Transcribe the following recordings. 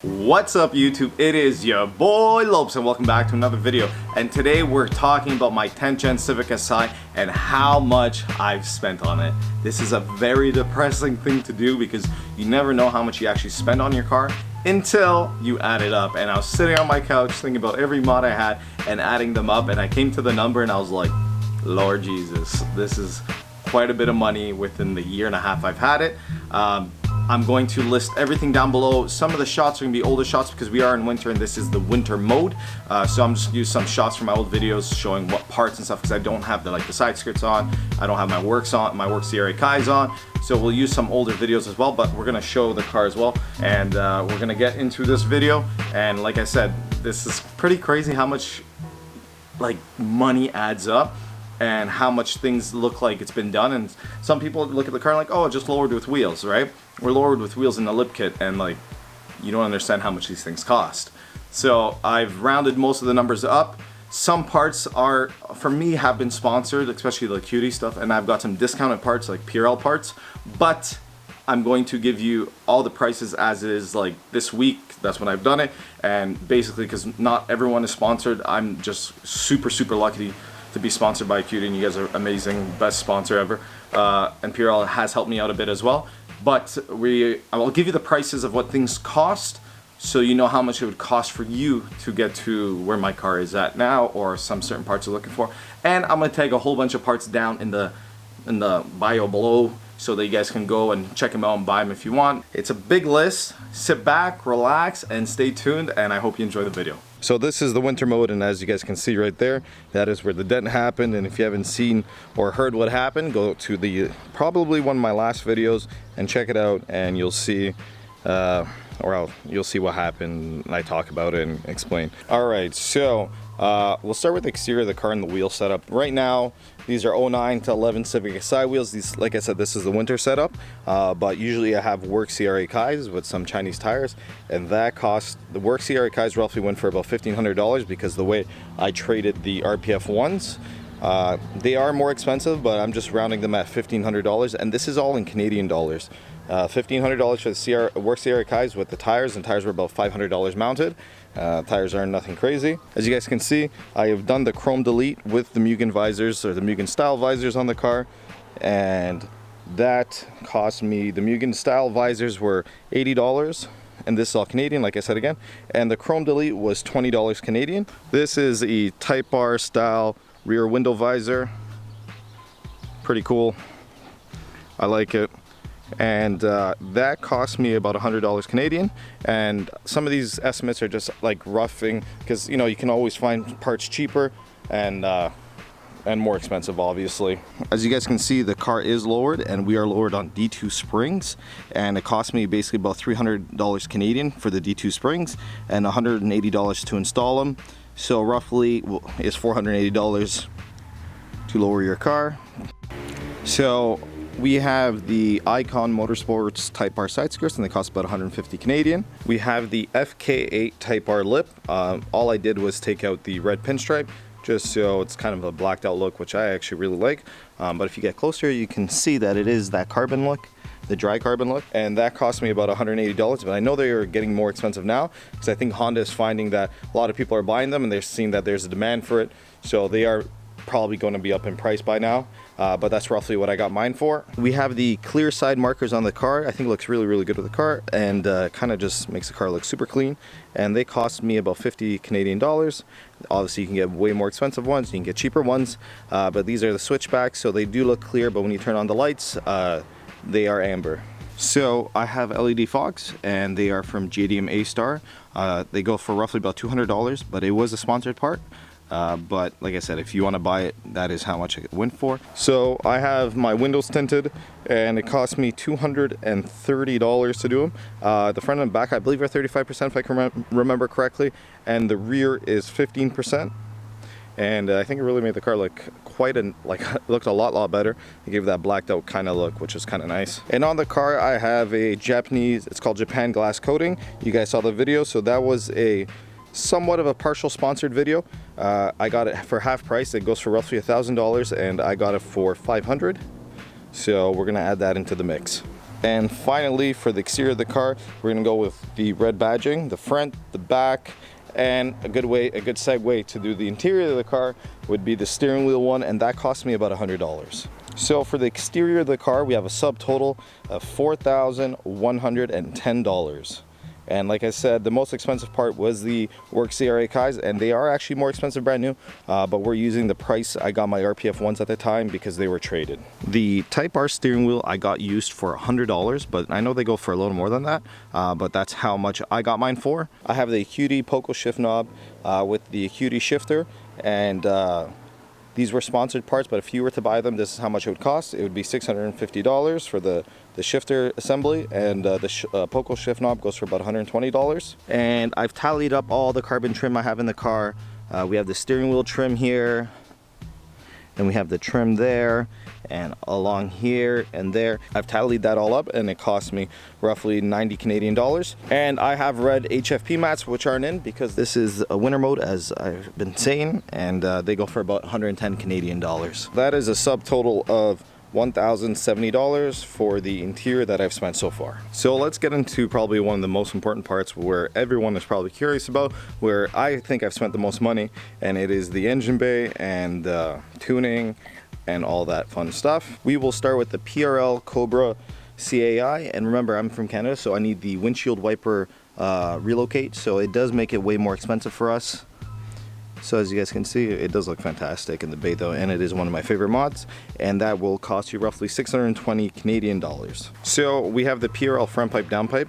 What's up YouTube? It is your boy Lopes and welcome back to another video, and today we're talking about my 10th gen Civic Si and how much I've spent on it. This is a very depressing thing to do because you never know how much you actually spend on your car until you add it up. And I was sitting on my couch thinking about every mod I had and adding them up, and I came to the number and I was like, Lord Jesus, this is quite a bit of money within the year and a half I've had it. I'm going to list everything down below. Some of the shots are going to be older shots because we are in winter and this is the winter mode. So I'm just going to use some shots from my old videos showing what parts and stuff because I don't have the side skirts on. I don't have my works CRA Kai's on. So we'll use some older videos as well, but we're going to show the car as well. And we're going to get into this video. And like I said, this is pretty crazy how much money adds up and how much things look like it's been done. And some people look at the car like, oh, it just lowered with wheels, right? We're lowered with wheels in the lip kit, and you don't understand how much these things cost. So I've rounded most of the numbers up. Some parts are, for me, have been sponsored, especially the cutie stuff, and I've got some discounted parts like Prl parts, but I'm going to give you all the prices as is this week. That's when I've done it. And basically, because not everyone is sponsored, I'm just super lucky to be sponsored by Cutie, and you guys are amazing, best sponsor ever. And Prl has helped me out a bit as well. But I will give you the prices of what things cost, so you know how much it would cost for you to get to where my car is at now, or some certain parts you're looking for. And I'm gonna take a whole bunch of parts down in the bio below, so that you guys can go and check them out and buy them if you want. It's a big list. Sit back, relax, and stay tuned, and I hope you enjoy the video. So this is the winter mode, and as you guys can see right there, that is where the dent happened. And if you haven't seen or heard what happened, go to probably one of my last videos and check it out, and you'll see you'll see what happened, and I talk about it and explain. Alright, so we'll start with the exterior of the car and the wheel setup. Right now, these are 09 to 11 Civic Si wheels. These, like I said, this is the winter setup, but usually I have work CRA Kai's with some Chinese tires, and that cost, the work CRA Kai's roughly went for about $1,500 because the way I traded the RPF ones, they are more expensive, but I'm just rounding them at $1,500, and this is all in Canadian dollars. $1,500 for the work CRA Kai's with the tires, and tires were about $500 mounted. Tires are nothing crazy. As you guys can see, I have done the chrome delete with the Mugen visors, or the Mugen style visors on the car, and that cost me, the Mugen style visors were $80, and this is all Canadian, like I said again, and the chrome delete was $20 Canadian. This is a Type R style rear window visor. Pretty cool. I like it. And that cost me about $100 Canadian, and some of these estimates are just like roughing, because you can always find parts cheaper and more expensive, obviously. As you guys can see, the car is lowered, and we are lowered on D2 springs, and it cost me basically about $300 Canadian for the D2 springs and $180 to install them. So roughly is $480 to lower your car. So we have the Icon Motorsports Type R side skirts, and they cost about 150 Canadian. We have the FK8 Type R lip. All I did was take out the red pinstripe, just so it's kind of a blacked out look, which I actually really like. But if you get closer, you can see that it is that carbon look, the dry carbon look, and that cost me about $180. But I know they are getting more expensive now, because I think Honda is finding that a lot of people are buying them, and they're seeing that there's a demand for it, so they are probably going to be up in price by now. But that's roughly what I got mine for. We have the clear side markers on the car. I think it looks really good with the car, and kind of just makes the car look super clean. And they cost me about 50 Canadian dollars. Obviously, you can get way more expensive ones, you can get cheaper ones, but these are the switchbacks, so they do look clear, but when you turn on the lights, they are amber. So I have LED fogs, and they are from JDM A-Star. They go for roughly about $200, but it was a sponsored part. But like I said, if you want to buy it, that is how much it went for. So I have my windows tinted, and it cost me $230 to do them. The front and back, I believe, are 35% if I can remember correctly, and the rear is 15%. And I think it really made the car look looked a lot better. It gave that blacked out kind of look, which is kind of nice. And on the car, I have a Japanese, it's called Japan glass coating. You guys saw the video, so that was a somewhat of a partial sponsored video. I got it for half price. It goes for roughly $1,000, and I got it for $500. So we're gonna add that into the mix. And finally, for the exterior of the car, we're gonna go with the red badging, the front, the back, and a good segue to do the interior of the car would be the steering wheel one, and that cost me about $100. So for the exterior of the car, we have a subtotal of $4,110. And like I said, the most expensive part was the Work CRA Kais, and they are actually more expensive brand new, but we're using the price I got my RPF ones at the time because they were traded. The Type R steering wheel I got used for $100, but I know they go for a little more than that, but that's how much I got mine for. I have the Acuity Poco shift knob with the Acuity shifter, and these were sponsored parts, but if you were to buy them, this is how much it would cost. It would be $650 for the shifter assembly, and the Poco shift knob goes for about $120. And I've tallied up all the carbon trim I have in the car. We have the steering wheel trim here, and we have the trim there, and along here and there. I've tallied that all up, and it cost me roughly 90 Canadian dollars. And I have red HFP mats, which aren't in because this is a winter mode, as I've been saying, and they go for about 110 Canadian dollars. That is a subtotal of $1,070 for the interior that I've spent so far. So let's get into probably one of the most important parts where everyone is probably curious about, where I think I've spent the most money, and it is the engine bay and tuning and all that fun stuff. We will start with the PRL Cobra CAI, and remember, I'm from Canada, so I need the windshield wiper relocate, so it does make it way more expensive for us. So as you guys can see, it does look fantastic in the bay though, and it is one of my favorite mods, and that will cost you roughly 620 Canadian dollars. So we have the PRL front pipe down pipe.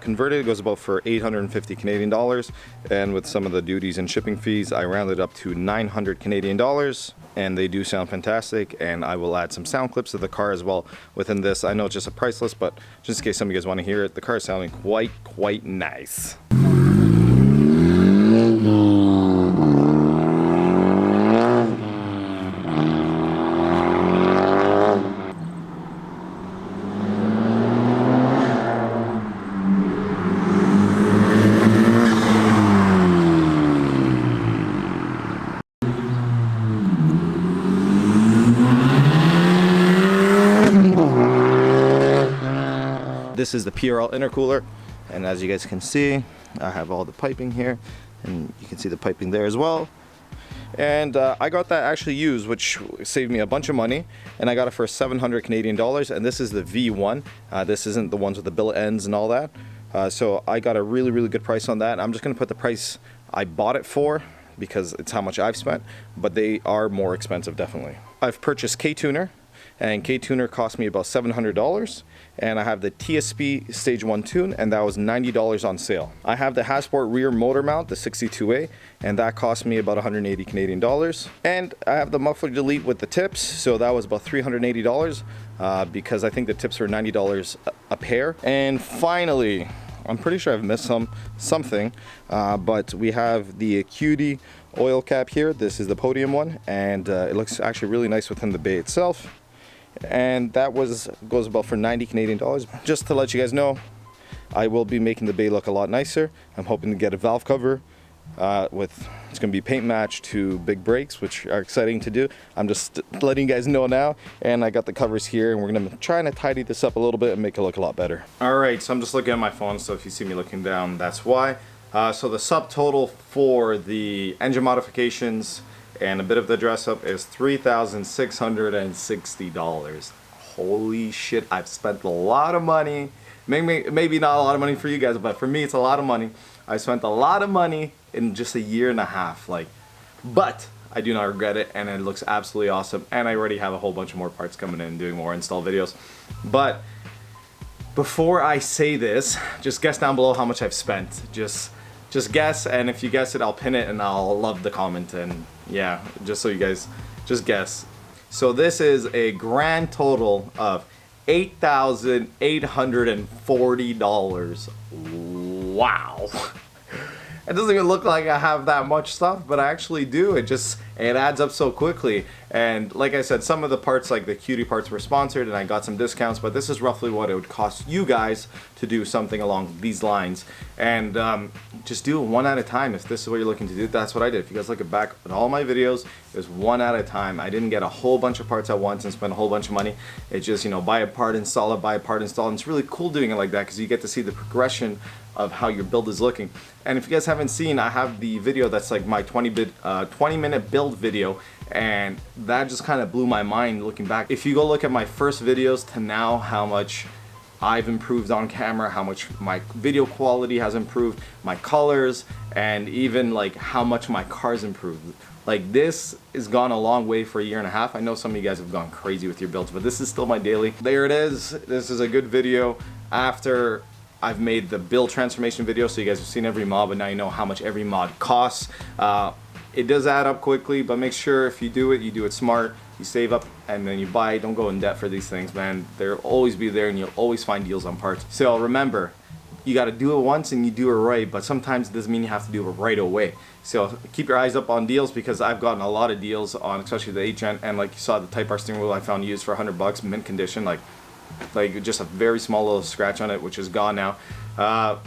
Converted, it goes about for 850 Canadian dollars, and with some of the duties and shipping fees, I rounded up to 900 Canadian dollars. And they do sound fantastic, and I will add some sound clips of the car as well within this. I know it's just a price list, but just in case some of you guys want to hear it, the car is sounding quite nice. This is the Prl Intercooler, and as you guys can see, I have all the piping here, and you can see the piping there as well. And I got that actually used, which saved me a bunch of money, and I got it for 700 Canadian dollars, and this is the V1. This isn't the ones with the billet ends and all that. So I got a really good price on that. I'm just gonna put the price I bought it for because it's how much I've spent, but they are more expensive, definitely. I've purchased K-Tuner, and K-Tuner cost me about $700, and I have the TSP Stage 1 tune, and that was $90 on sale. I have the Hasport rear motor mount, the 62A, and that cost me about 180 Canadian dollars. And I have the muffler delete with the tips, so that was about $380 because I think the tips were $90 a pair. And finally, I'm pretty sure I've missed something, but we have the Acuity oil cap here. This is the podium one, and it looks actually really nice within the bay itself. And that goes about for 90 Canadian dollars. Just to let you guys know, I will be making the bay look a lot nicer. I'm hoping to get a valve cover it's going to be paint matched to big brakes, which are exciting to do. I'm just letting you guys know now, and I got the covers here, and we're going to try to tidy this up a little bit and make it look a lot better. Alright, so I'm just looking at my phone, so if you see me looking down, that's why. So the subtotal for the engine modifications and a bit of the dress up is $3,660. Holy shit, I've spent a lot of money. Maybe not a lot of money for you guys, but for me it's a lot of money. I spent a lot of money in just a year and a half, but I do not regret it, and it looks absolutely awesome, and I already have a whole bunch of more parts coming in, doing more install videos. But before I say this, just guess down below how much I've spent. Just guess, and if you guess it, I'll pin it and I'll love the comment, and yeah, just so you guys just guess. So this is a grand total of $8,840. Wow. It doesn't even look like I have that much stuff, but I actually do. It adds up so quickly. And like I said, some of the parts, like the Cutie parts, were sponsored and I got some discounts, but this is roughly what it would cost you guys to do something along these lines. And just do it one at a time. If this is what you're looking to do, that's what I did. If you guys look back at all my videos, it was one at a time. I didn't get a whole bunch of parts at once and spend a whole bunch of money. It's just, you know, buy a part, install it, buy a part, install it. And it's really cool doing it like that because you get to see the progression of how your build is looking. And if you guys haven't seen, I have the video that's like my 20-minute build video, and that just kind of blew my mind looking back. If you go look at my first videos to now, how much I've improved on camera, how much my video quality has improved, my colors, and even like how much my car's improved. Like, this has gone a long way for a year and a half. I know some of you guys have gone crazy with your builds, but this is still my daily. There it is. This is a good video after I've made the build transformation video, so you guys have seen every mod, but now you know how much every mod costs. It does add up quickly, but make sure if you do it smart. You save up and then you buy. Don't go in debt for these things, man. They'll always be there and you'll always find deals on parts. So remember, you got to do it once and you do it right, but sometimes it doesn't mean you have to do it right away. So keep your eyes up on deals, because I've gotten a lot of deals on, especially the 8 Gen, and like you saw, the Type R steering wheel I found used for $100, mint condition, like just a very small little scratch on it, which is gone now.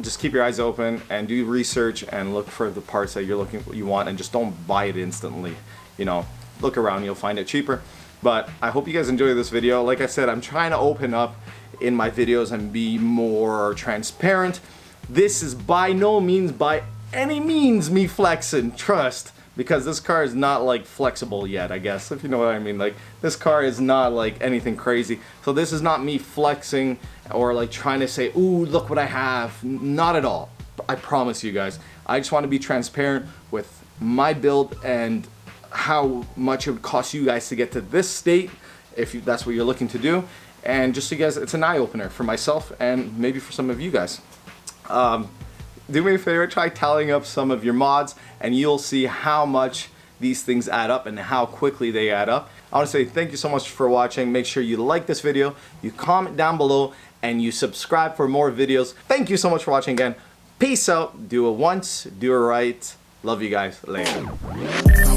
Just keep your eyes open and do research and look for the parts that you want, and just don't buy it instantly. You know, look around, you'll find it cheaper. But I hope you guys enjoy this video. Like I said, I'm trying to open up in my videos and be more transparent. This is by no means, by any means, me flexing, trust, because this car is not like flexible yet, I guess, if you know what I mean. Like, this car is not like anything crazy. So this is not me flexing or like trying to say, ooh, look what I have. Not at all. I promise you guys. I just want to be transparent with my build and how much it would cost you guys to get to this state, if that's what you're looking to do. And just so you guys, it's an eye-opener for myself and maybe for some of you guys. Do me a favor, try tallying up some of your mods and you'll see how much these things add up and how quickly they add up. I want to say thank you so much for watching. Make sure you like this video, you comment down below, and you subscribe for more videos. Thank you so much for watching again. Peace out. Do it once, do it right. Love you guys. Later.